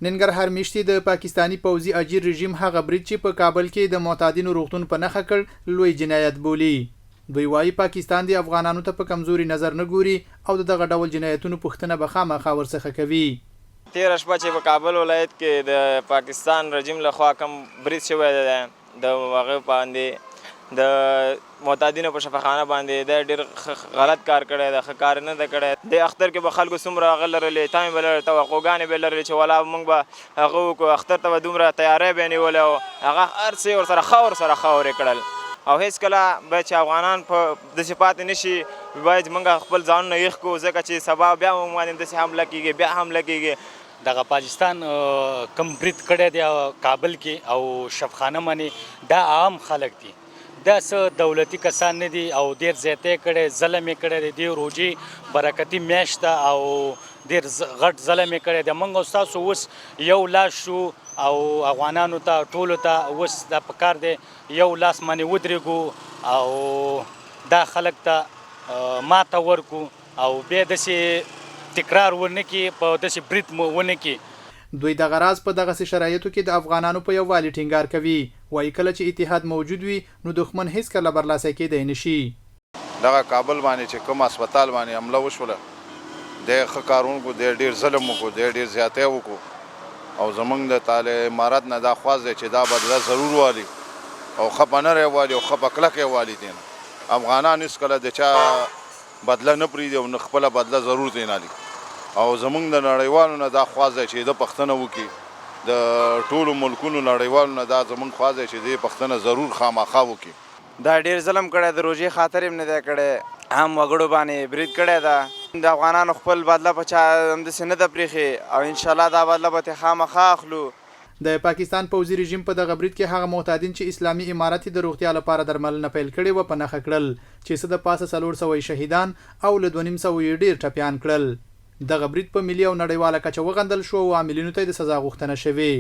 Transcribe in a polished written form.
ننګرهار میشتي د پاکستانی پوځي اجیر رژیم هغه برید چې په کابل کې د معتادینو روغتون په نښه کړ لوی جنایت بولي. دوی وايي پاکستان د افغانانو ته په کمزوري نظر نه ګوري او دغه ډول جنایتونو پوښتنه به خامخا ورڅخه کوي. 13 شپه چې په کابل ولایت کې د پاکستان رژیم لخوا کوم برید شوی دی د هغه باندې د معتادینو په شفاخانه باندې د ډېر غلط کار کړی دی، ښه کار نه دی کړی. د اختر کې به خلکو څومره هغه لرلې، تمې به لرلې، توقعګانې به لرلې چې ولا موږ به هغه وکړو، اختر ته به دومره تیاری به یې نیولی او هغه هر څه یې ورسره خاورې کړل. او هېڅکله باید چې افغانان په داسې پاتې نه شي، باید موږ خپل ځانونه یخ کړو، ځکه چې سبا بیا موږ باندې داسې حمله کېږي، بیا حمله کېږي. دغه پاکستان کم برید کړی دی کابل کې او شفخانه باندې دا عام خلک دي، دا څه دولتي کسان نه دي او ډېر زیاتی کړی، ظلم یې کړی دی. د روژې برکتي میاشت ده او ډېر غټ ظلم یې کړی دی. موږ او ستاسو اوس یو لاس شو او افغانانو ته ټولو ته اوس دا پکار دی یو لاس باندې ودرېږو او دا خلک ته ماته ورکو او بیا داسې تکرار ونه کړي، په داسې برید ونه کړي. دوی دغه راز په دغسې شرایطو کې د افغانانو په یووالي ټینګار کوي. وایي کله چې اتحاد موجود وي نو دښمن هیڅکله برلاسي کېدی نه شي. دغه کابل باندې چې کوم هسپتال باندې حمله وشوله، دی ښه کارونکو، دی ډېر ظلم وکړو، دی ډېر زیاتی وکړو او زموږ د طالع امارت نه دا خواست دی چې دا بدله ضرور والي او ښه په نری والي او ښه په کلکې والي دی نه. افغانان هېڅکله د چا بدله نه پرېږدي او نه خپله بدله ضرور دی نه لي. او زموږ د نړیوالو نه دا خواست دی چې د پښتنه وکړي، د ټولو ملکونو نړیوالو نه دا زموږ خواست دی چې د پښتنه ضرور خامخا وکړي. دا ډېر ظلم کړی، د روژې خاطر یې نه دی کړی، هم وګړو باندې برید کړی ده. د افغانانو خپل بدله په چا همداسې نه ده پرېښې او انشاءالله دا بدله به ترې خامخا اخلو. د پاکستان پوځي رژیم په دغه برید کې هغه معتادین چې اسلامي امارت د روغتیا لپاره درملنه پیل کړې وه په نښه کړل، چې څه د پاسه 400 شهیدان او له 250 یې ډېر ټپیان کړل. دغه برید په ملي او نړیواله کچه وغندل شو او عاملینو ته د سزا غوښتنه شوې.